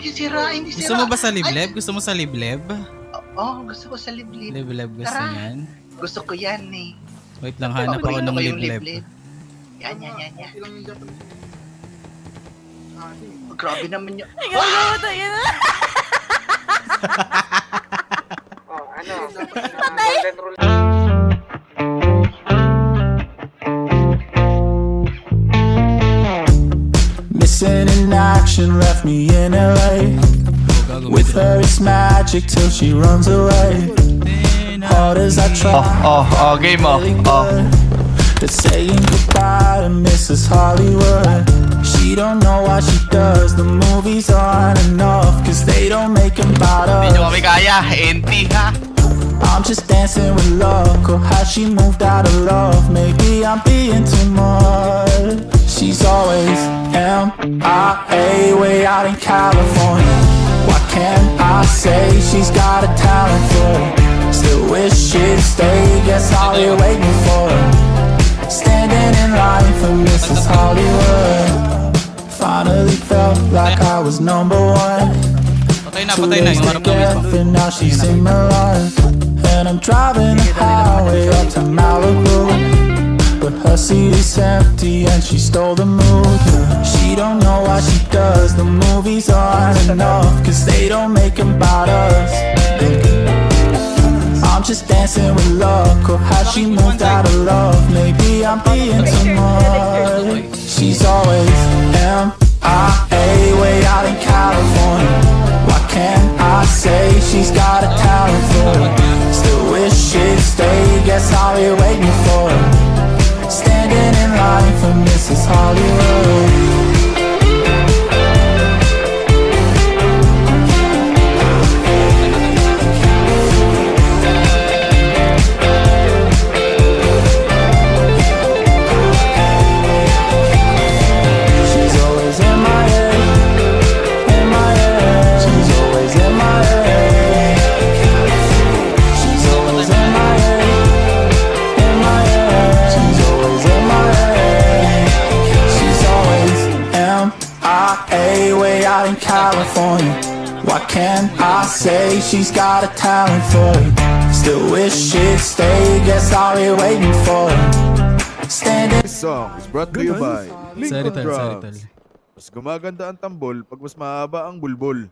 hindi sira. Gusto mo ba sa libleb? Gusto mo sa libleb? Oo, gusto ko sa liblib. Libleb gusto Tara. niyan. Gusto ko yan eh. Wait lang, hanap ako Paborito ng ko yung libleb. Yan. Ilang yung Japanese. Oh, grabe naman yun. Ikaw na tayo na. Oh, ano? Golden rule. Missing in action left me in LA. With her it's magic till she runs away. Hard as I try, Game really good. But saying goodbye to Mrs. Hollywood. She don't know what she does. The movies aren't enough, cause they don't make them about Hindi nyo us. kami kaya. NT ha. I'm just dancing with luck, or has she moved out of love? Maybe I'm being too much. She's always MIA, way out in California. What can I say? She's got a talent for it. Still wish she'd stay, guess I'll be waiting for her. Standing in line for Mrs. Hollywood. Finally felt like I was number one. Patay na, 2 patay na. days Yung harap ng mismo. together, now she's in Milan. And I'm driving the highway up to Malibu. But her seat is empty and she stole the mood. She don't know what she does. The movies aren't enough, cause they don't make them about us. I'm just dancing with luck, or has she moved out of love? Maybe I'm being too much. She's always MIA, way out in California. What can I say? She's got a talent for it. Still wish she'd stay, guess I'll be waiting for her. Standing in line for Mrs. Hollywood. She's always in my head, in my head. She's always in my head. She's always in my head, in my head. She's always in my head. She's always MIA, way out in California. What can I say? She's got a talent for it. Still wish she'd stay, guess I'll be waiting for her. Standing. This song is brought to you by Lincoln Sarital, Drums. sarital. Mas gumaganda ang tambol pag mas mahaba ang bulbol.